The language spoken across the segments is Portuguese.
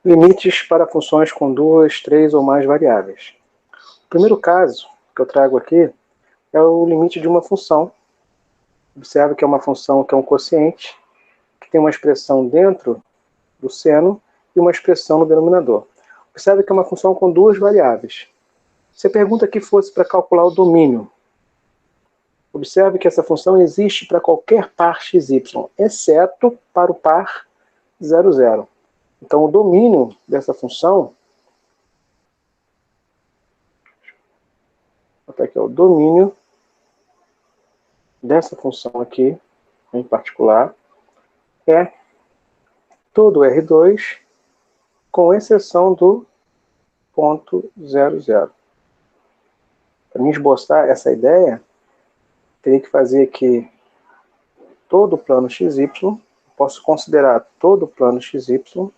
Limites para funções com 2, 3 ou mais variáveis. O primeiro caso que eu trago aqui é o limite de uma função. Observe que é uma função que é um quociente, que tem uma expressão dentro do seno e uma expressão no denominador. Observe que é uma função com duas variáveis. Se a pergunta aqui fosse para calcular o domínio, observe que essa função existe para qualquer par xy, exceto para o par 0, 0. Então, o domínio dessa função, até aqui, o domínio dessa função aqui, em particular, é todo R2, com exceção do ponto 0, 0. Para mim esboçar essa ideia, teria que fazer aqui todo o plano XY, posso considerar todo o plano XY,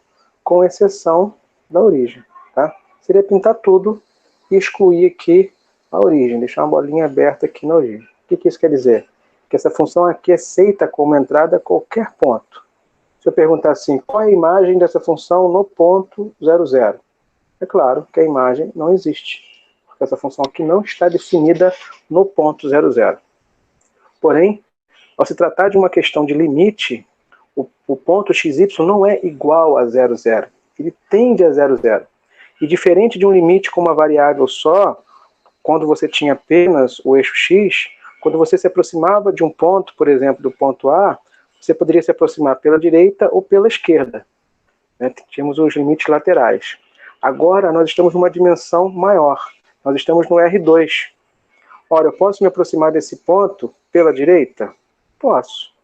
com exceção da origem. Tá? Seria pintar tudo e excluir aqui a origem, deixar uma bolinha aberta aqui na origem. O que isso quer dizer? Que essa função aqui aceita como entrada qualquer ponto. Se eu perguntar assim, qual é a imagem dessa função no ponto 0, 0? É claro que a imagem não existe, porque essa função aqui não está definida no ponto 0, 0. Porém, ao se tratar de uma questão de limite, o ponto xy não é igual a 0, 0. Ele tende a 0, 0. E diferente de um limite com uma variável só, quando você tinha apenas o eixo x, quando você se aproximava de um ponto, por exemplo, do ponto A, você poderia se aproximar pela direita ou pela esquerda. Né? Tínhamos os limites laterais. Agora nós estamos numa dimensão maior. Nós estamos no R2. Ora, eu posso me aproximar desse ponto pela direita? Posso.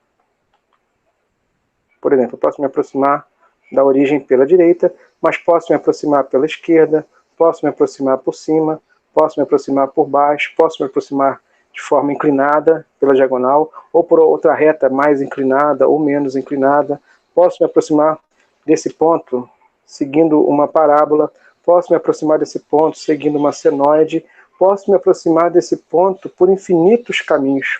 Por exemplo, eu posso me aproximar da origem pela direita, mas posso me aproximar pela esquerda, posso me aproximar por cima, posso me aproximar por baixo, posso me aproximar de forma inclinada pela diagonal, ou por outra reta mais inclinada ou menos inclinada, posso me aproximar desse ponto seguindo uma parábola, posso me aproximar desse ponto seguindo uma senoide, posso me aproximar desse ponto por infinitos caminhos.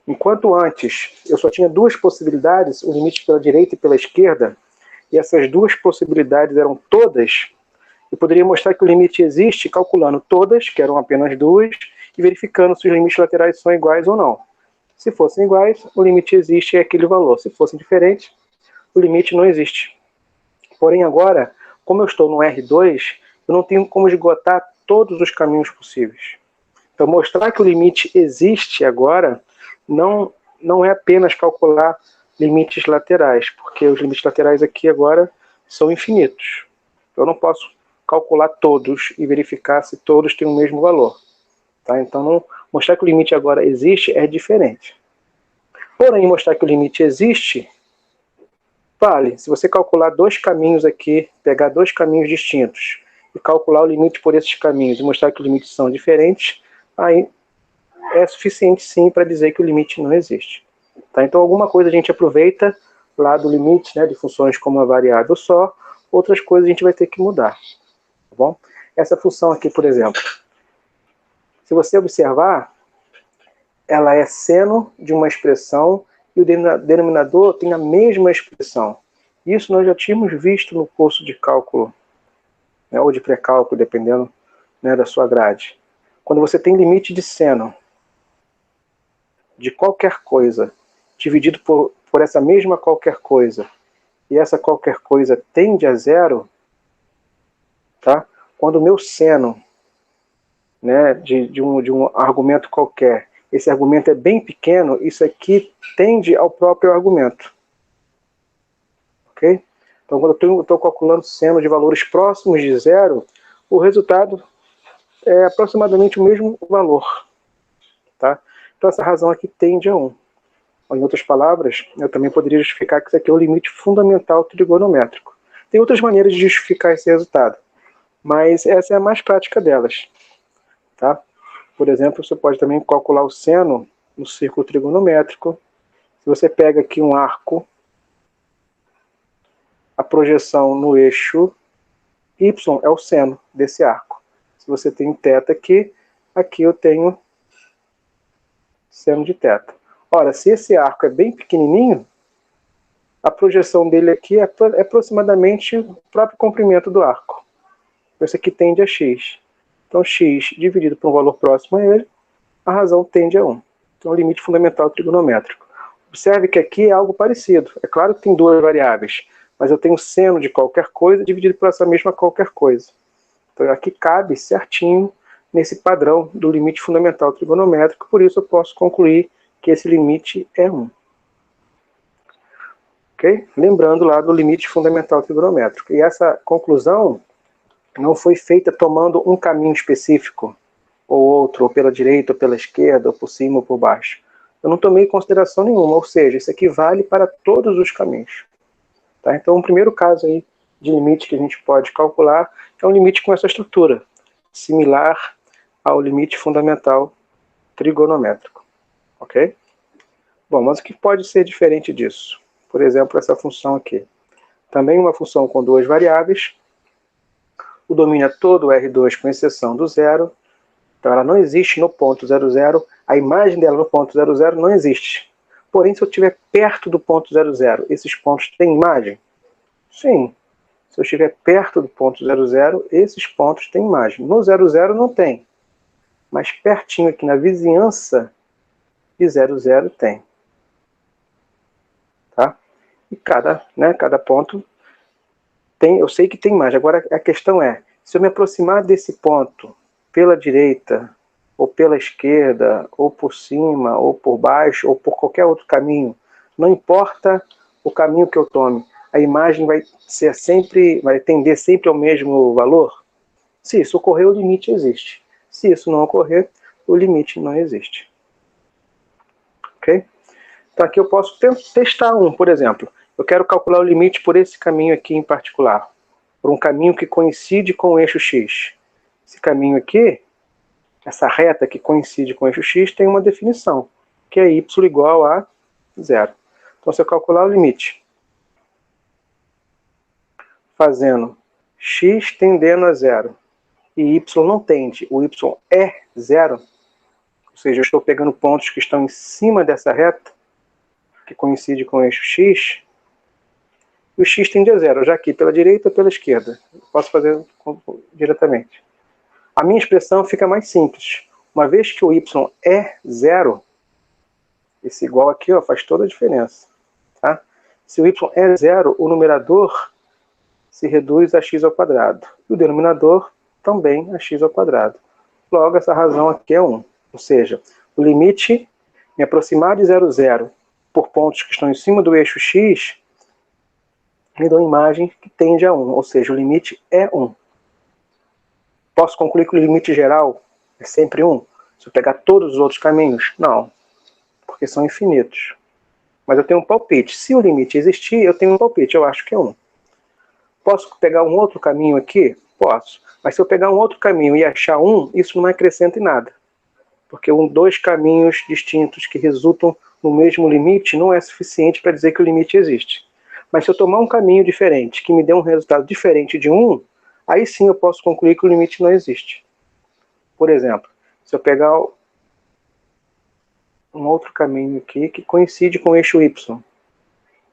Enquanto antes eu só tinha duas possibilidades, o limite pela direita e pela esquerda, e essas duas possibilidades eram todas, eu poderia mostrar que o limite existe calculando todas, que eram apenas duas, e verificando se os limites laterais são iguais ou não. Se fossem iguais, o limite existe e é aquele valor. Se fossem diferentes, o limite não existe. Porém agora, como eu estou no R2, eu não tenho como esgotar todos os caminhos possíveis. Então mostrar que o limite existe agora não é apenas calcular limites laterais, porque os limites laterais aqui agora são infinitos. Eu não posso calcular todos e verificar se todos têm o mesmo valor. Tá? Então, mostrar que o limite agora existe é diferente. Porém, mostrar que o limite existe, vale. Se você calcular dois caminhos aqui, pegar dois caminhos distintos e calcular o limite por esses caminhos e mostrar que os limites são diferentes, aí é suficiente sim para dizer que o limite não existe. Tá? Então alguma coisa a gente aproveita lá do limite, né, de funções como uma variável só, outras coisas a gente vai ter que mudar. Tá bom? Essa função aqui, por exemplo, se você observar, ela é seno de uma expressão e o denominador tem a mesma expressão. Isso nós já tínhamos visto no curso de cálculo, né, ou de pré-cálculo, dependendo, né, da sua grade. Quando você tem limite de seno de qualquer coisa dividido por essa mesma qualquer coisa, e essa qualquer coisa tende a zero, tá? Quando o meu seno, né, de um argumento qualquer, esse argumento é bem pequeno, isso aqui tende ao próprio argumento. Ok? Então, quando eu estou calculando seno de valores próximos de zero, o resultado é aproximadamente o mesmo valor. Tá? Então, essa razão aqui tende a 1. Em outras palavras, eu também poderia justificar que isso aqui é o limite fundamental trigonométrico. Tem outras maneiras de justificar esse resultado, mas essa é a mais prática delas. Tá? Por exemplo, você pode também calcular o seno no círculo trigonométrico. Se você pega aqui um arco, a projeção no eixo y é o seno desse arco. Se você tem θ aqui, aqui eu tenho seno de θ. Ora, se esse arco é bem pequenininho, a projeção dele aqui é aproximadamente o próprio comprimento do arco. Esse aqui tende a x. Então, x dividido por um valor próximo a ele, a razão tende a 1. Então, o limite fundamental trigonométrico. Observe que aqui é algo parecido. É claro que tem duas variáveis, mas eu tenho seno de qualquer coisa dividido por essa mesma qualquer coisa. Então, aqui cabe certinho nesse padrão do limite fundamental trigonométrico, por isso eu posso concluir que esse limite é 1. Okay? Lembrando lá do limite fundamental trigonométrico. E essa conclusão não foi feita tomando um caminho específico, ou outro, ou pela direita, ou pela esquerda, ou por cima, ou por baixo. Eu não tomei consideração nenhuma, ou seja, isso aqui vale para todos os caminhos. Tá? Então, o primeiro caso aí de limite que a gente pode calcular é um limite com essa estrutura, similar ao limite fundamental trigonométrico. Ok? Bom, mas o que pode ser diferente disso? Por exemplo, essa função aqui. Também uma função com duas variáveis. O domínio é todo R2 com exceção do zero. Então ela não existe no ponto 00. A imagem dela no ponto 00 não existe. Porém, se eu estiver perto do ponto 00, esses pontos têm imagem? Sim. Se eu estiver perto do ponto 00, esses pontos têm imagem. No 00 não tem. Mas pertinho aqui na vizinhança de 00 tem. Tá? E cada ponto tem, eu sei que tem imagem. Agora a questão é, se eu me aproximar desse ponto pela direita, ou pela esquerda, ou por cima, ou por baixo, ou por qualquer outro caminho, não importa o caminho que eu tome, a imagem vai tender sempre ao mesmo valor? Se isso ocorrer, o limite existe. Se isso não ocorrer, o limite não existe. Ok? Então aqui eu posso testar por exemplo. Eu quero calcular o limite por esse caminho aqui em particular. Por um caminho que coincide com o eixo x. Esse caminho aqui, essa reta que coincide com o eixo x, tem uma definição, que é y igual a 0. Então, se eu calcular o limite, fazendo x tendendo a 0, e y não tende, o y é 0, ou seja, eu estou pegando pontos que estão em cima dessa reta, que coincide com o eixo x, e o x tende a 0, já aqui pela direita ou pela esquerda. Eu posso fazer diretamente. A minha expressão fica mais simples. Uma vez que o y é 0, esse igual aqui faz toda a diferença. Tá? Se o y é 0, o numerador se reduz a x ao quadrado. E o denominador também a x ao quadrado. Logo, essa razão aqui é 1. Ou seja, o limite me aproximar de 0, 0 por pontos que estão em cima do eixo x me dá uma imagem que tende a 1. Ou seja, o limite é 1. Posso concluir que o limite geral é sempre 1? Se eu pegar todos os outros caminhos? Não, porque são infinitos. Mas eu tenho um palpite. Se o limite existir, eu tenho um palpite, eu acho que é 1. Posso pegar um outro caminho aqui? Posso. Mas se eu pegar um outro caminho e achar 1, isso não acrescenta em nada. Porque dois caminhos distintos que resultam no mesmo limite não é suficiente para dizer que o limite existe. Mas se eu tomar um caminho diferente, que me dê um resultado diferente de 1, aí sim eu posso concluir que o limite não existe. Por exemplo, se eu pegar um outro caminho aqui que coincide com o eixo y,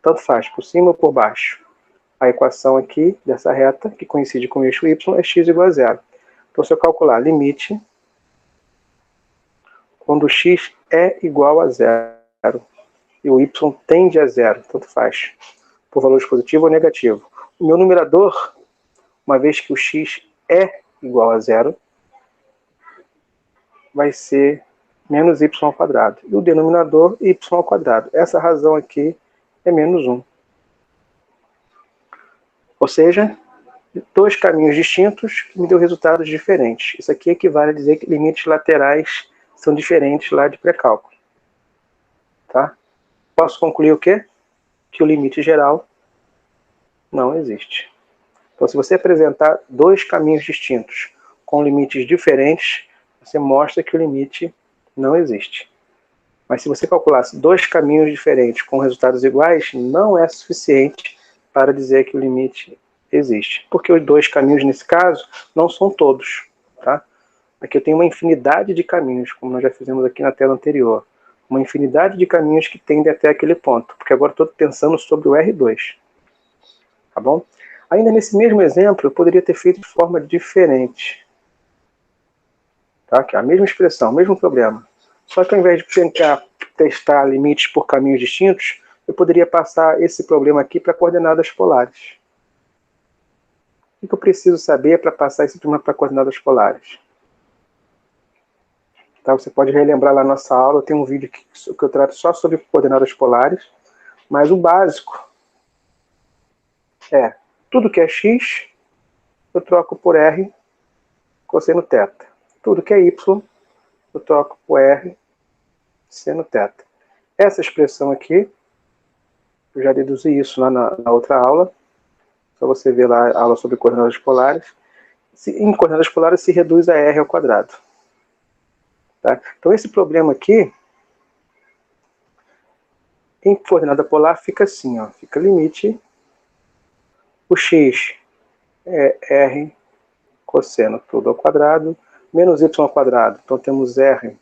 tanto faz, por cima ou por baixo. A equação aqui dessa reta, que coincide com o eixo y, é x igual a 0. Então, se eu calcular limite, quando o x é igual a 0 e o y tende a 0, tanto faz, por valores positivo ou negativo. O meu numerador, uma vez que o x é igual a 0, vai ser menos y ao quadrado. E o denominador, y ao quadrado. Essa razão aqui é menos 1. Ou seja, dois caminhos distintos que me deu resultados diferentes. Isso aqui equivale a dizer que limites laterais são diferentes lá de pré-cálculo. Tá? Posso concluir o quê? Que o limite geral não existe. Então, se você apresentar dois caminhos distintos com limites diferentes, você mostra que o limite não existe. Mas se você calculasse dois caminhos diferentes com resultados iguais, não é suficiente para dizer que o limite existe. Porque os dois caminhos, nesse caso, não são todos. Tá? Aqui eu tenho uma infinidade de caminhos, como nós já fizemos aqui na tela anterior. uma infinidade de caminhos que tendem até aquele ponto, porque agora estou pensando sobre o R2. Tá bom? Ainda nesse mesmo exemplo, eu poderia ter feito de forma diferente. Tá? Que é a mesma expressão, o mesmo problema. Só que ao invés de tentar testar limites por caminhos distintos, eu poderia passar esse problema aqui para coordenadas polares. O que eu preciso saber para passar esse problema para coordenadas polares? Tá? Você pode relembrar lá na nossa aula, tem um vídeo que eu trato só sobre coordenadas polares, mas o básico é, tudo que é x, eu troco por r cosseno θ. Tudo que é y, eu troco por r seno θ. Essa expressão aqui, eu já deduzi isso lá na outra aula, só você ver lá a aula sobre coordenadas polares. Em coordenadas polares se reduz a r ao quadrado. Tá? Então esse problema aqui, em coordenada polar fica assim, ó, fica limite, o x é r cosseno tudo ao quadrado, menos y ao quadrado. Então temos r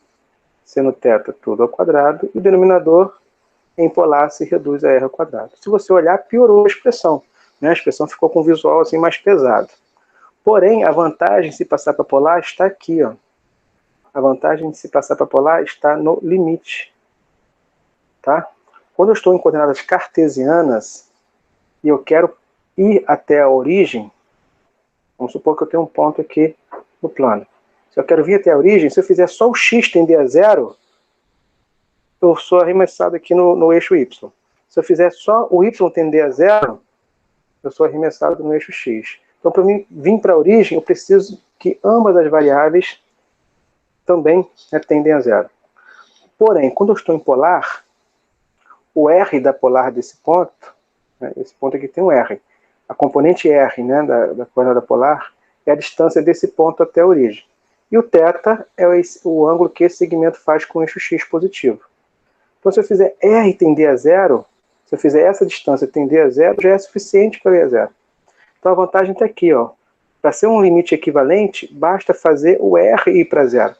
seno θ tudo ao quadrado, e o denominador em polar se reduz a r ao quadrado. Se você olhar, piorou a expressão. Né? A expressão ficou com um visual assim mais pesado. Porém, a vantagem de se passar para polar está aqui. Ó. A vantagem de se passar para polar está no limite. Tá? Quando eu estou em coordenadas cartesianas e eu quero ir até a origem, vamos supor que eu tenho um ponto aqui no plano. Se eu quero vir até a origem, se eu fizer só o x tender a zero, eu sou arremessado aqui no eixo y. Se eu fizer só o y tender a zero, eu sou arremessado no eixo x. Então, para mim vir para a origem, eu preciso que ambas as variáveis também tendem a zero. Porém, quando eu estou em polar, o r da polar desse ponto, esse ponto aqui tem um r, a componente r da coordenada polar é a distância desse ponto até a origem. E o θ é o ângulo que esse segmento faz com o eixo x positivo. Então, se eu fizer r tender a zero, se eu fizer essa distância tender a zero, já é suficiente para ir a zero. Então, a vantagem está aqui. Para ser um limite equivalente, basta fazer o r ir para zero.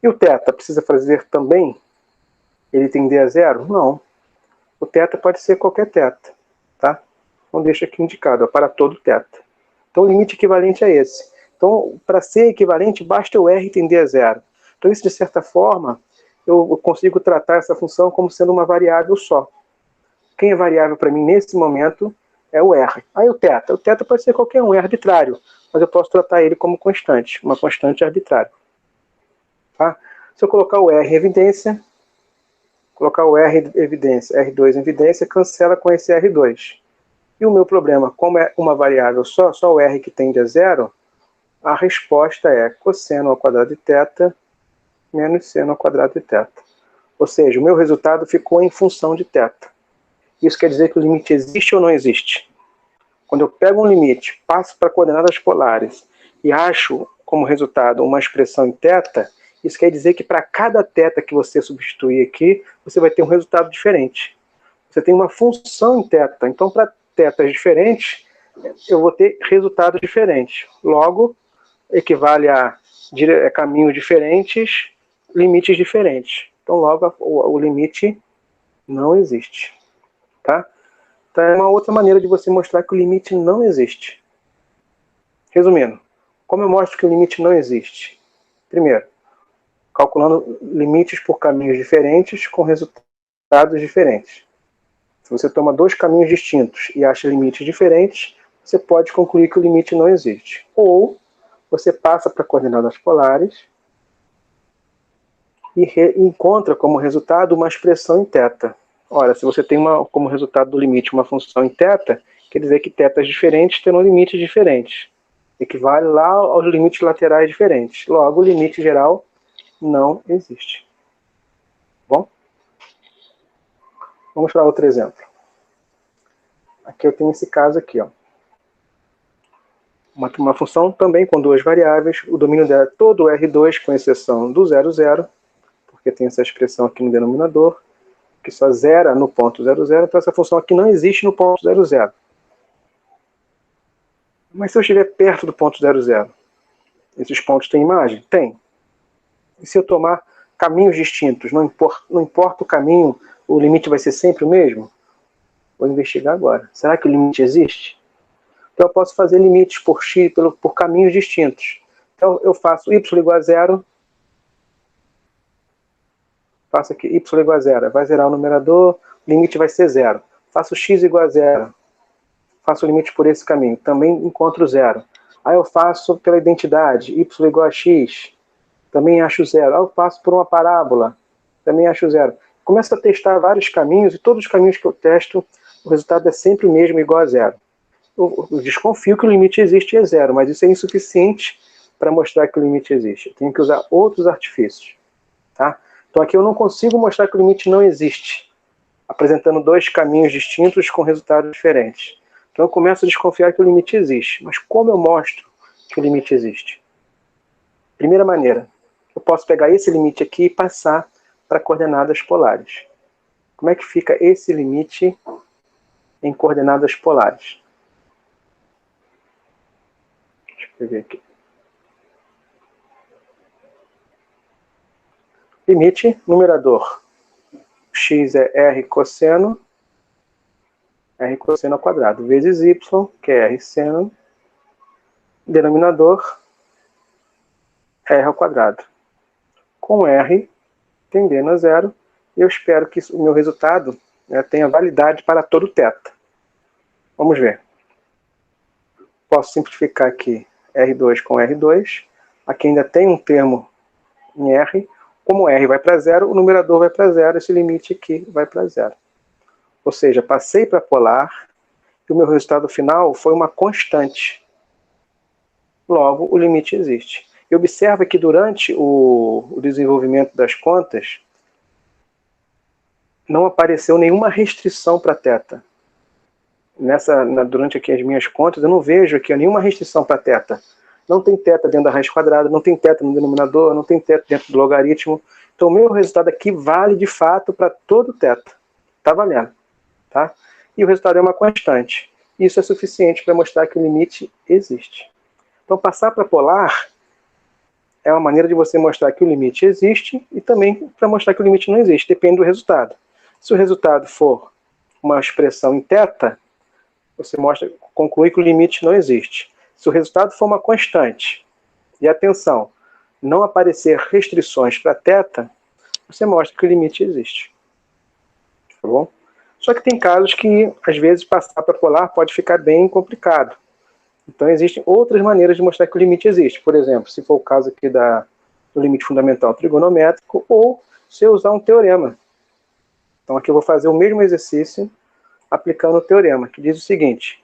E o θ precisa fazer também ele tender a zero? Não. O θ pode ser qualquer θ. Tá? Então, deixa aqui indicado, para todo θ. Então, o limite equivalente é esse. Então, para ser equivalente, basta o r tender a zero. Então, isso, de certa forma, eu consigo tratar essa função como sendo uma variável só. Quem é variável para mim nesse momento é o r. Aí o θ. O θ pode ser qualquer um, é arbitrário, mas eu posso tratar ele como constante, uma constante arbitrária. Tá? Se eu colocar o r em evidência, colocar o r em evidência, R2 em evidência, cancela com esse R2. E o meu problema, como é uma variável só o r que tende a zero, a resposta é cosseno ao quadrado de θ menos seno ao quadrado de θ. Ou seja, o meu resultado ficou em função de θ. Isso quer dizer que o limite existe ou não existe? Quando eu pego um limite, passo para coordenadas polares e acho como resultado uma expressão em θ, isso quer dizer que para cada θ que você substituir aqui, você vai ter um resultado diferente. Você tem uma função em θ. Então, para θs diferentes, eu vou ter resultados diferentes. Logo, equivale a caminhos diferentes, limites diferentes. Então, logo, o limite não existe. Tá? Então, é uma outra maneira de você mostrar que o limite não existe. Resumindo, como eu mostro que o limite não existe? Primeiro, calculando limites por caminhos diferentes com resultados diferentes. Se você toma dois caminhos distintos e acha limites diferentes, você pode concluir que o limite não existe. Ou você passa para coordenadas polares e encontra como resultado uma expressão em θ. Ora, se você tem como resultado do limite uma função em θ, quer dizer que θs diferentes terão limites diferentes. Equivale lá aos limites laterais diferentes. Logo, o limite geral não existe. Bom? Vamos para outro exemplo. Aqui eu tenho esse caso aqui. Uma função também com duas variáveis. O domínio dela é todo R2, com exceção do 0, 0, porque tem essa expressão aqui no denominador, que só zera no ponto 0, 0, então essa função aqui não existe no ponto 0, 0. Mas se eu estiver perto do ponto 0, 0, esses pontos têm imagem? Tem. E se eu tomar caminhos distintos, não importa o caminho, o limite vai ser sempre o mesmo? Vou investigar agora. Será que o limite existe? Então eu posso fazer limites por x, por caminhos distintos. Então eu faço y igual a zero, faço aqui y igual a zero, vai zerar o numerador, o limite vai ser zero. Faço x igual a zero, faço o limite por esse caminho, também encontro zero. Aí eu faço pela identidade, y igual a x, também acho zero. Aí eu passo por uma parábola, também acho zero. Começo a testar vários caminhos, e todos os caminhos que eu testo, o resultado é sempre o mesmo, igual a zero. Eu desconfio que o limite existe e é zero, mas isso é insuficiente para mostrar que o limite existe. Eu tenho que usar outros artifícios. Tá? Então aqui eu não consigo mostrar que o limite não existe, apresentando dois caminhos distintos com resultados diferentes. Então eu começo a desconfiar que o limite existe. Mas como eu mostro que o limite existe? Primeira maneira, eu posso pegar esse limite aqui e passar para coordenadas polares. Como é que fica esse limite em coordenadas polares? Deixa eu escrever aqui. Limite, numerador. X é R cosseno ao quadrado, vezes y, que é R seno. Denominador, R ao quadrado. Com R tendendo a zero, eu espero que o meu resultado tenha validade para todo θ. Vamos ver. Posso simplificar aqui R2 com R2. Aqui ainda tem um termo em R. Como R vai para zero, o numerador vai para zero, esse limite aqui vai para zero. Ou seja, passei para polar e o meu resultado final foi uma constante. Logo, o limite existe. E observa que durante o desenvolvimento das contas, não apareceu nenhuma restrição para θ. Durante aqui as minhas contas, eu não vejo aqui nenhuma restrição para θ. Não tem θ dentro da raiz quadrada, não tem θ no denominador, não tem θ dentro do logaritmo. Então o meu resultado aqui vale de fato para todo θ. Está valendo. Tá? E o resultado é uma constante. Isso é suficiente para mostrar que o limite existe. Então passar para polar é uma maneira de você mostrar que o limite existe e também para mostrar que o limite não existe, depende do resultado. Se o resultado for uma expressão em θ, você conclui que o limite não existe. Se o resultado for uma constante, e atenção, não aparecer restrições para θ, você mostra que o limite existe. Tá bom? Só que tem casos que, às vezes, passar para polar pode ficar bem complicado. Então existem outras maneiras de mostrar que o limite existe. Por exemplo, se for o caso aqui do limite fundamental trigonométrico, ou se eu usar um teorema. Então aqui eu vou fazer o mesmo exercício aplicando o teorema, que diz o seguinte.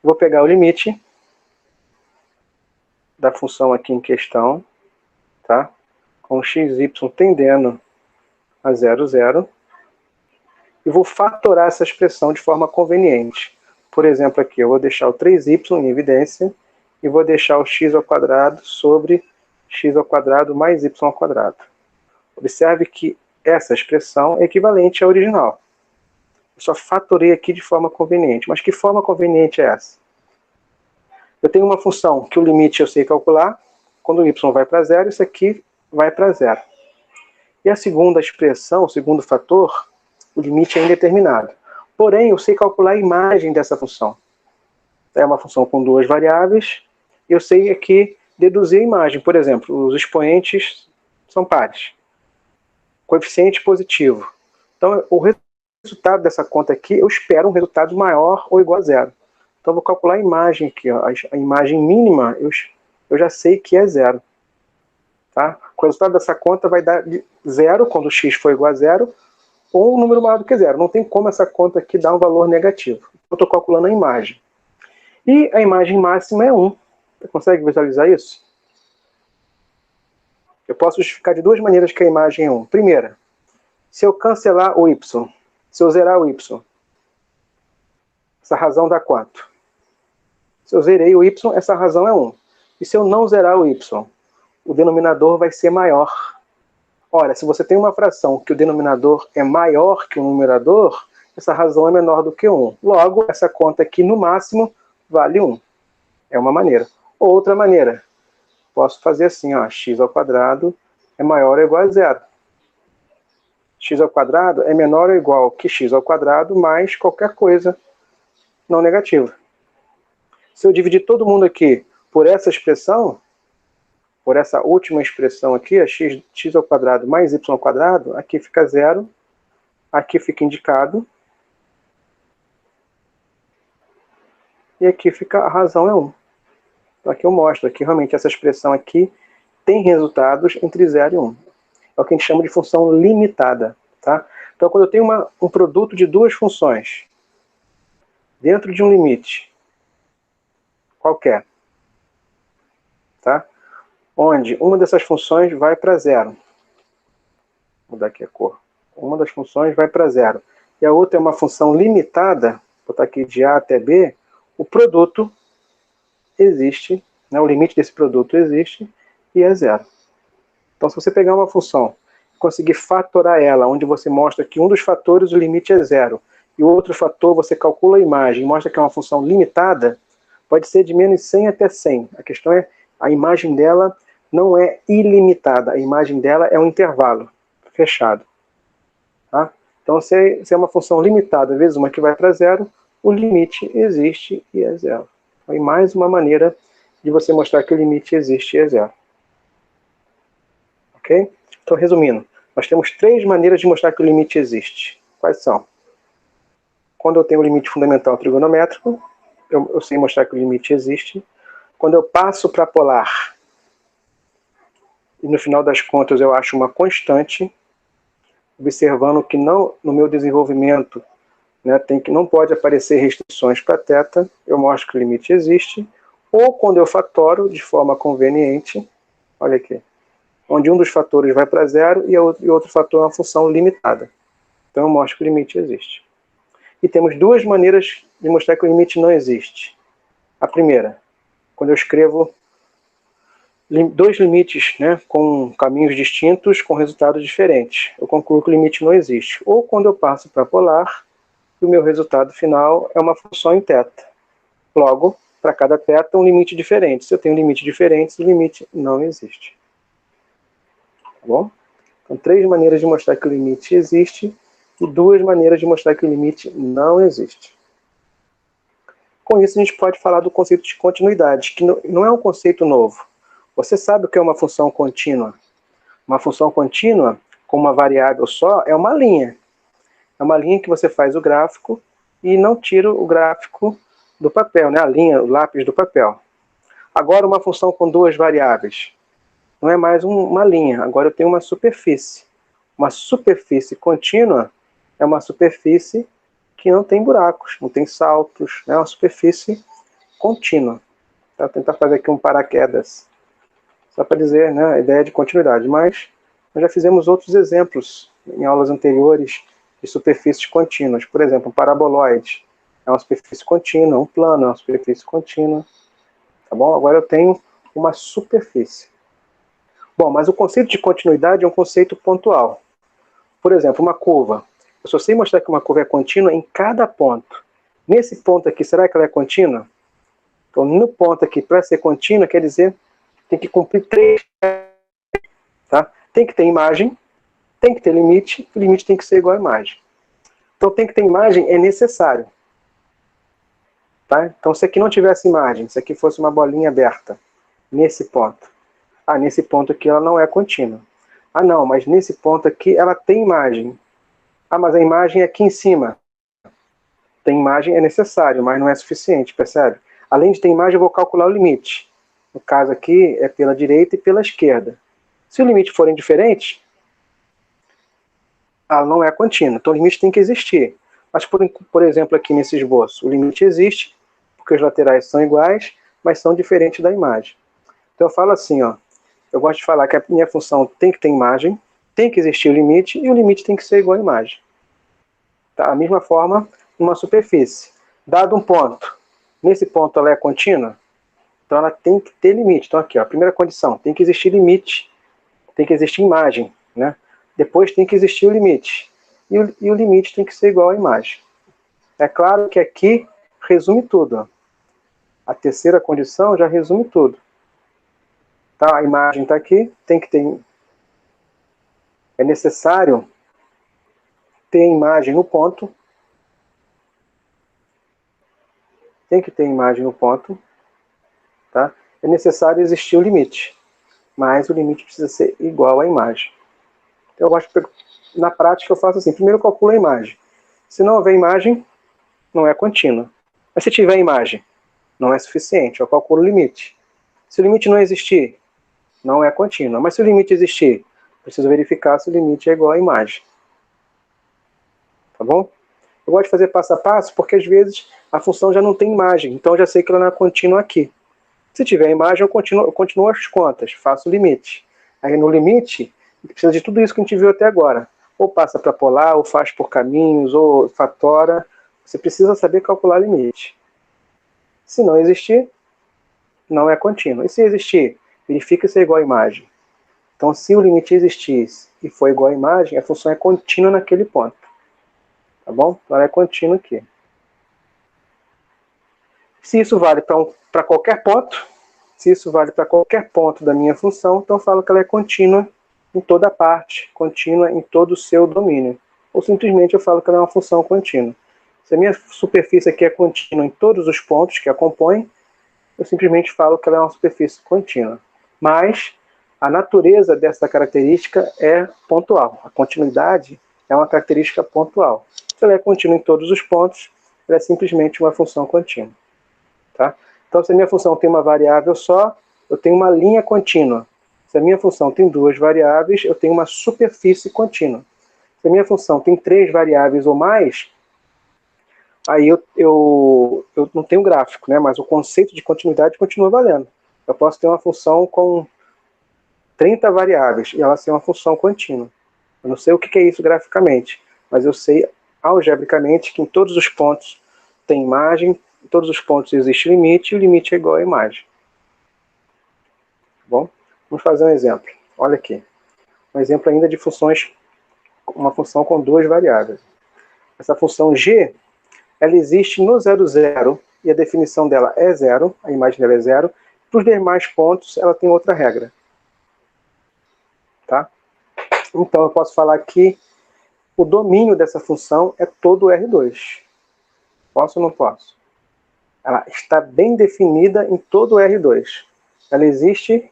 Vou pegar o limite da função aqui em questão, tá? Com xy tendendo a 0, 0. E vou fatorar essa expressão de forma conveniente. Por exemplo, aqui eu vou deixar o 3y em evidência e vou deixar o x ao quadrado sobre x ao quadrado mais y ao quadrado. Observe que essa expressão é equivalente à original. Eu só fatorei aqui de forma conveniente. Mas que forma conveniente é essa? Eu tenho uma função que o limite eu sei calcular. Quando o y vai para zero, isso aqui vai para zero. E a segunda expressão, o segundo fator, o limite é indeterminado. Porém, eu sei calcular a imagem dessa função. É uma função com duas variáveis. Eu sei aqui deduzir a imagem. Por exemplo, os expoentes são pares. Coeficiente positivo. Então, o resultado dessa conta aqui, eu espero um resultado maior ou igual a zero. Então, eu vou calcular a imagem aqui. Ó. A imagem mínima, eu já sei que é zero. Tá? O resultado dessa conta vai dar zero quando x for igual a zero, ou um número maior do que zero. Não tem como essa conta aqui dar um valor negativo. Eu estou calculando a imagem. E a imagem máxima é 1. Você consegue visualizar isso? Eu posso justificar de duas maneiras que a imagem é 1. Primeira, se eu cancelar o y, se eu zerar o y, essa razão dá quanto? Se eu zerei o y, essa razão é 1. E se eu não zerar o y, o denominador vai ser maior. Ora, se você tem uma fração que o denominador é maior que o numerador, essa razão é menor do que 1. Logo, essa conta aqui, no máximo, vale 1. É uma maneira. Outra maneira, posso fazer assim, ó, x ao quadrado é maior ou igual a zero. X ao quadrado é menor ou igual que x ao quadrado mais qualquer coisa não negativa. Se eu dividir todo mundo aqui por essa expressão, por essa última expressão aqui, a x ao quadrado mais y ao quadrado, aqui fica zero, aqui fica indicado, e aqui fica a razão é 1. Então aqui eu mostro que realmente essa expressão aqui tem resultados entre 0 e 1. É o que a gente chama de função limitada. Tá? Então quando eu tenho um produto de duas funções, dentro de um limite qualquer, tá? Onde uma dessas funções vai para zero. Vou mudar aqui a cor. Uma das funções vai para zero. E a outra é uma função limitada, vou botar aqui de A até B, o produto existe, né, o limite desse produto existe e é zero. Então se você pegar uma função e conseguir fatorar ela, onde você mostra que um dos fatores o limite é zero, e o outro fator você calcula a imagem, mostra que é uma função limitada, pode ser de menos 100 até 100. A questão é, a imagem dela não é ilimitada, a imagem dela é um intervalo fechado. Tá? Então, se é uma função limitada vezes uma que vai para zero, o limite existe e é zero. Então, mais uma maneira de você mostrar que o limite existe e é zero. Ok? Então, resumindo, nós temos três maneiras de mostrar que o limite existe. Quais são? Quando eu tenho o limite fundamental trigonométrico, eu sei mostrar que o limite existe. Quando eu passo para polar, e no final das contas eu acho uma constante, observando que não, no meu desenvolvimento, né, não pode aparecer restrições para θ, eu mostro que o limite existe. Ou quando eu fatoro de forma conveniente, olha aqui, onde um dos fatores vai para zero e outro fator é uma função limitada. Então eu mostro que o limite existe. E temos duas maneiras de mostrar que o limite não existe. A primeira, quando eu escrevo dois limites, né, com caminhos distintos, com resultados diferentes. Eu concluo que o limite não existe. Ou quando eu passo para polar, o meu resultado final é uma função em θ. Logo, para cada θ, um limite diferente. Se eu tenho limites diferentes, o limite não existe. Tá bom? Então, três maneiras de mostrar que o limite existe e duas maneiras de mostrar que o limite não existe. Com isso, a gente pode falar do conceito de continuidade, que não é um conceito novo. Você sabe o que é uma função contínua? Uma função contínua, com uma variável só, é uma linha. É uma linha que você faz o gráfico e não tira o gráfico do papel, né? A linha, o lápis do papel. Agora, uma função com duas variáveis. Não é mais uma linha, agora eu tenho uma superfície. Uma superfície contínua é uma superfície que não tem buracos, não tem saltos, é uma superfície contínua. Vou tentar fazer aqui um paraquedas, só para dizer, né, a ideia de continuidade. Mas nós já fizemos outros exemplos em aulas anteriores de superfícies contínuas. Por exemplo, um paraboloide é uma superfície contínua, um plano é uma superfície contínua. Tá bom? Agora eu tenho uma superfície. Bom, mas o conceito de continuidade é um conceito pontual. Por exemplo, uma curva. Eu só sei mostrar que uma curva é contínua em cada ponto. Nesse ponto aqui, será que ela é contínua? Então, no ponto aqui, para ser contínua, quer dizer, tem que cumprir três. Tá? Tem que ter imagem, tem que ter limite, e o limite tem que ser igual à imagem. Então, tem que ter imagem é necessário. Tá? Então, se aqui não tivesse imagem, se aqui fosse uma bolinha aberta, nesse ponto. Ah, nesse ponto aqui ela não é contínua. Ah, não, mas nesse ponto aqui ela tem imagem. Ah, mas a imagem é aqui em cima. Tem imagem é necessário, mas não é suficiente, percebe? Além de ter imagem, eu vou calcular o limite. No caso aqui, é pela direita e pela esquerda. Se o limite forem diferentes, ela não é contínua. Então o limite tem que existir. Mas, por exemplo, aqui nesse esboço, o limite existe, porque os laterais são iguais, mas são diferentes da imagem. Então eu falo assim, ó, eu gosto de falar que a minha função tem que ter imagem, tem que existir o limite, e o limite tem que ser igual à imagem. Tá? A mesma forma, uma superfície. Dado um ponto, nesse ponto ela é contínua, então ela tem que ter limite. Então aqui, ó, a primeira condição, tem que existir limite, tem que existir imagem, né? Depois tem que existir o limite. E o limite tem que ser igual à imagem. É claro que aqui resume tudo. Ó. A terceira condição já resume tudo. Tá? A imagem está aqui, tem que ter é necessário ter a imagem no ponto. Tem que ter imagem no ponto. Tá? É necessário existir o limite. Mas o limite precisa ser igual à imagem. Então, eu gosto de, na prática, eu faço assim. Primeiro eu calculo a imagem. Se não houver imagem, não é contínua. Mas se tiver imagem, não é suficiente. Eu calculo o limite. Se o limite não existir, não é contínua. Mas se o limite existir, preciso verificar se o limite é igual à imagem. Tá bom? Eu gosto de fazer passo a passo porque às vezes a função já não tem imagem. Então eu já sei que ela não é contínua aqui. Se tiver imagem, eu continuo as contas, faço o limite. Aí no limite, precisa de tudo isso que a gente viu até agora. Ou passa para polar, ou faz por caminhos, ou fatora. Você precisa saber calcular limite. Se não existir, não é contínuo. E se existir, verifica se é igual à imagem. Então, se o limite existisse e for igual à imagem, a função é contínua naquele ponto. Tá bom? Então, ela é contínua aqui. Se isso vale para qualquer ponto, se isso vale para qualquer ponto da minha função, então eu falo que ela é contínua em toda parte, contínua em todo o seu domínio. Ou simplesmente eu falo que ela é uma função contínua. Se a minha superfície aqui é contínua em todos os pontos que a compõem, eu simplesmente falo que ela é uma superfície contínua. Mas a natureza dessa característica é pontual. A continuidade é uma característica pontual. Se ela é contínua em todos os pontos, ela é simplesmente uma função contínua. Tá? Então, se a minha função tem uma variável só, eu tenho uma linha contínua. Se a minha função tem duas variáveis, eu tenho uma superfície contínua. Se a minha função tem três variáveis ou mais, aí eu não tenho gráfico, né? Mas o conceito de continuidade continua valendo. Eu posso ter uma função com 30 variáveis e ela ser uma função contínua. Eu não sei o que é isso graficamente, mas eu sei algebricamente que em todos os pontos tem imagem, em todos os pontos existe limite, e o limite é igual à imagem. Tá bom? Vamos fazer um exemplo. Olha aqui. Um exemplo ainda de funções, uma função com duas variáveis. Essa função g, ela existe no 0, 0, e a definição dela é 0, a imagem dela é 0. Para os demais pontos, ela tem outra regra. Tá? Então, eu posso falar que o domínio dessa função é todo R2. Posso ou não posso? Ela está bem definida em todo o R2. Ela existe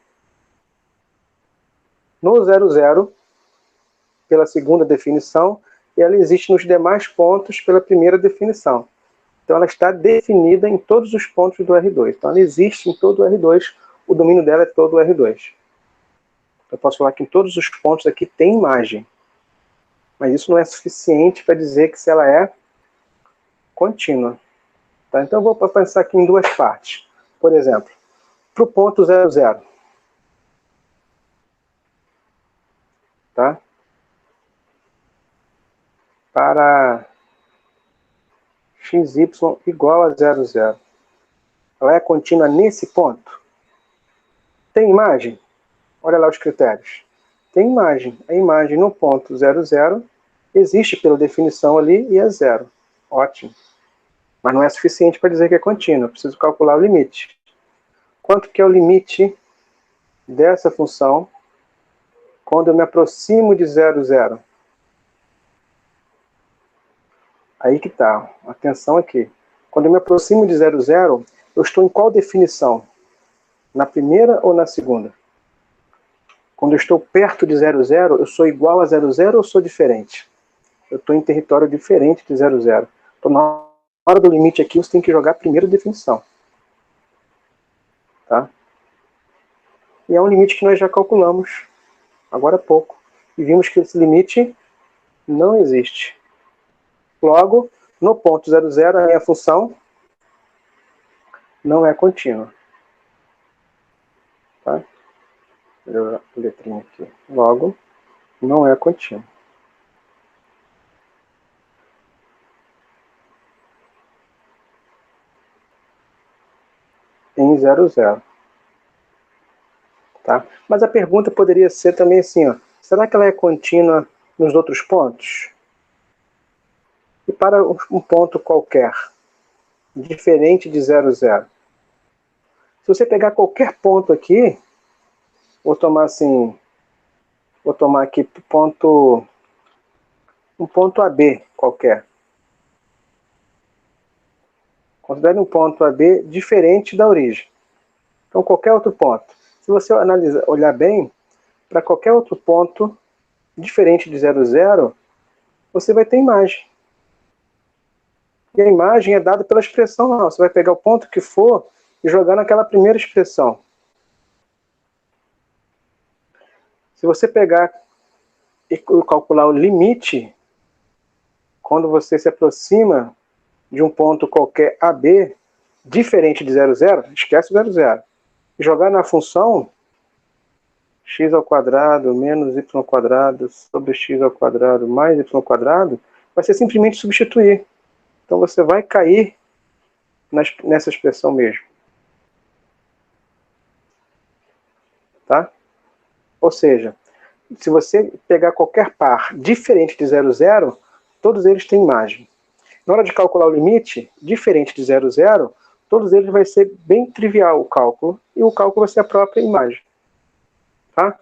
no 0, 0, pela segunda definição, e ela existe nos demais pontos pela primeira definição. Então ela está definida em todos os pontos do R2. Então ela existe em todo o R2, o domínio dela é todo o R2. Eu posso falar que em todos os pontos aqui tem imagem. Mas isso não é suficiente para dizer que se ela é contínua. Tá? Então eu vou pensar aqui em duas partes. Por exemplo, para o ponto 0, 0. Tá? Para xy igual a 0, 0. Ela é contínua nesse ponto? Tem imagem? Olha lá os critérios. Tem imagem. A imagem no ponto 0, 0 existe pela definição ali e é 0. Ótimo. Mas não é suficiente para dizer que é contínua. Eu preciso calcular o limite. Quanto que é o limite dessa função quando eu me aproximo de 0, 0? Aí que está. Atenção aqui. Quando eu me aproximo de 0, 0, eu estou em qual definição? Na primeira ou na segunda? Quando eu estou perto de 0, 0, eu sou igual a 0, 0 ou sou diferente? Eu estou em território diferente de 0, 0. Então, na hora do limite aqui, você tem que jogar a primeira definição. Tá? E é um limite que nós já calculamos agora há pouco. E vimos que esse limite não existe. Logo, no ponto 0, 0, a minha função não é contínua. Tá? Vou jogar a letrinha aqui. Logo, não é contínua. Em 0, 0. Tá? Mas a pergunta poderia ser também assim, ó, será que ela é contínua nos outros pontos? E para um ponto qualquer, diferente de 0, 0. Se você pegar qualquer ponto aqui, vou tomar assim, Vou tomar aqui um ponto AB qualquer. Considere um ponto AB diferente da origem. Então, qualquer outro ponto. Se você olhar bem, para qualquer outro ponto diferente de 0, 0, você vai ter imagem. E a imagem é dada pela expressão lá. Você vai pegar o ponto que for e jogar naquela primeira expressão. Se você pegar e calcular o limite, quando você se aproxima de um ponto qualquer AB, diferente de 0, 0, esquece o 0, 0. E jogar na função x ao quadrado menos y ao quadrado sobre x ao quadrado mais y ao quadrado, vai ser simplesmente substituir. Então você vai cair nessa expressão mesmo. Tá? Ou seja, se você pegar qualquer par diferente de 0, 0, todos eles têm imagem. Na hora de calcular o limite, diferente de 0, 0, todos eles vai ser bem trivial o cálculo, e o cálculo vai ser a própria imagem. Tá?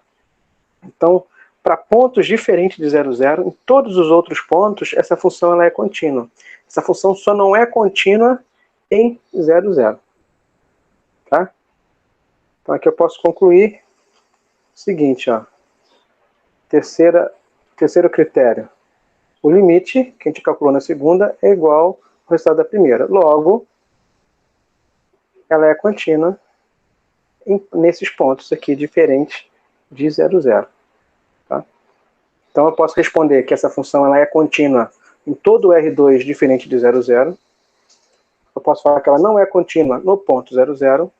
Então, para pontos diferentes de 0, 0, em todos os outros pontos, essa função ela é contínua. Essa função só não é contínua em 0, 0. Tá? Então aqui eu posso concluir o seguinte, ó. Terceiro critério. O limite, que a gente calculou na segunda, é igual ao resultado da primeira. Logo, ela é contínua nesses pontos aqui diferentes de 0, 0. Tá? Então eu posso responder que essa função ela é contínua em todo o R2 diferente de 0, 0. Eu posso falar que ela não é contínua no ponto 0, 0.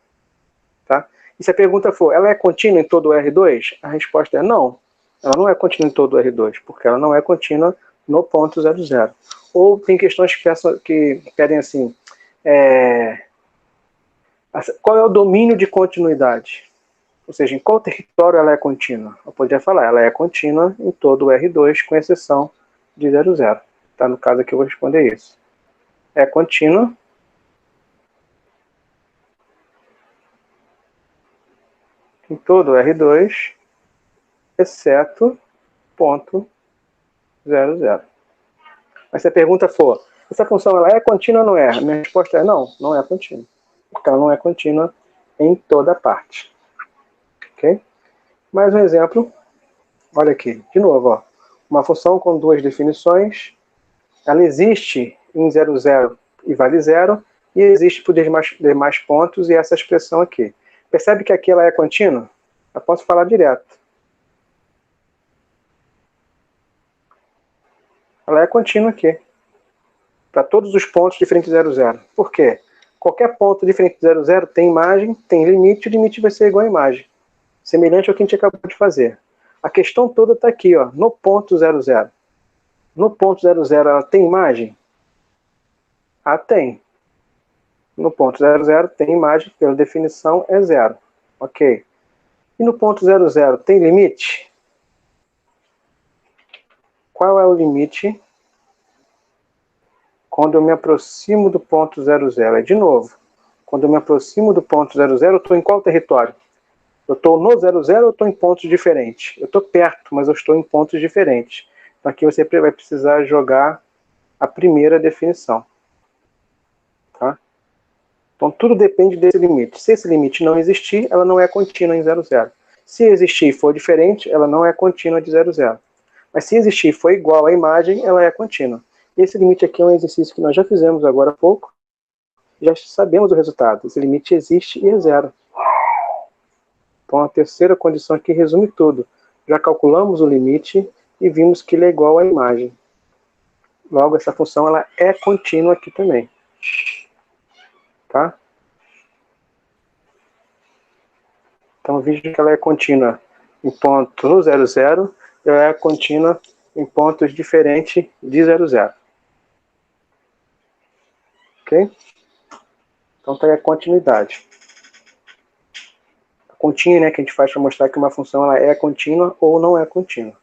Tá? E se a pergunta for, ela é contínua em todo o R2? A resposta é não. Ela não é contínua em todo o R2, porque ela não é contínua no ponto 0, 0. Ou tem questões que pedem assim, qual é o domínio de continuidade? Ou seja, em qual território ela é contínua? Eu poderia falar, ela é contínua em todo o R2, com exceção de 0, 0. Tá? No caso aqui eu vou responder isso. É contínua em todo o R2, exceto ponto 0, 0. Mas se a pergunta for, essa função ela é contínua ou não é? A minha resposta é não, não é contínua. Porque ela não é contínua em toda parte. Ok? Mais um exemplo. Olha aqui, de novo, ó. Uma função com duas definições. Ela existe em 0, 0 e vale 0. E existe por demais pontos e essa expressão aqui. Percebe que aqui ela é contínua? Eu posso falar direto. Ela é contínua aqui. Para todos os pontos diferentes de 0, 0. Por quê? Qualquer ponto diferente de 0, 0 tem imagem, tem limite, o limite vai ser igual à imagem. Semelhante ao que a gente acabou de fazer. A questão toda está aqui, ó, no ponto 0, 0. No ponto 0, 0 ela tem imagem? Ah, tem. No ponto 0, 0 tem imagem, pela definição é 0. Ok. E no ponto 0, 0 tem limite? Qual é o limite quando eu me aproximo do ponto 0, 0? É de novo. Quando eu me aproximo do ponto 0, 0, eu estou em qual território? Eu estou no 0, 0 ou estou em pontos diferentes? Eu estou perto, mas eu estou em pontos diferentes. Então aqui você vai precisar jogar a primeira definição. Tá? Então tudo depende desse limite. Se esse limite não existir, ela não é contínua em 0, 0. Se existir e for diferente, ela não é contínua de 0, 0. Mas se existir e for igual à imagem, ela é contínua. E esse limite aqui é um exercício que nós já fizemos agora há pouco. Já sabemos o resultado. Esse limite existe e é 0. Então a terceira condição aqui resume tudo. Já calculamos o limite e vimos que ele é igual à imagem. Logo, essa função ela é contínua aqui também. Tá? Então veja que ela é contínua em ponto no 0, 0 e ela é contínua em pontos diferentes de 0, 0. Ok? Então tá aí a continuidade. A continha, né, que a gente faz para mostrar que uma função ela é contínua ou não é contínua.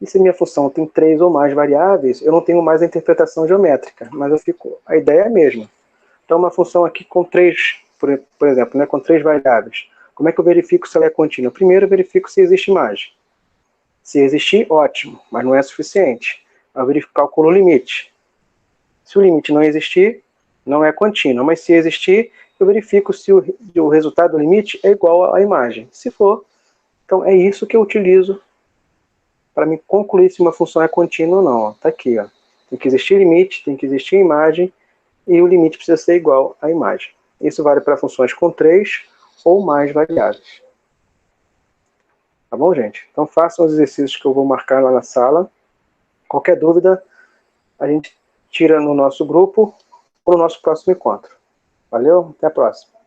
E se minha função tem 3 ou mais variáveis, eu não tenho mais a interpretação geométrica, mas a ideia é a mesma. Então uma função aqui com 3, por exemplo, né, com 3 variáveis. Como é que eu verifico se ela é contínua? Primeiro eu verifico se existe imagem. Se existir, ótimo, mas não é suficiente. Eu calculo o limite. Se o limite não existir, não é contínua, mas se existir, eu verifico se o resultado do limite é igual à imagem. Se for, então é isso que eu utilizo para me concluir se uma função é contínua ou não. Está aqui, ó. Tem que existir limite, tem que existir imagem, e o limite precisa ser igual à imagem. Isso vale para funções com 3 ou mais variáveis. Tá bom, gente? Então façam os exercícios que eu vou marcar lá na sala. Qualquer dúvida, a gente tira no nosso grupo ou no nosso próximo encontro. Valeu? Até a próxima.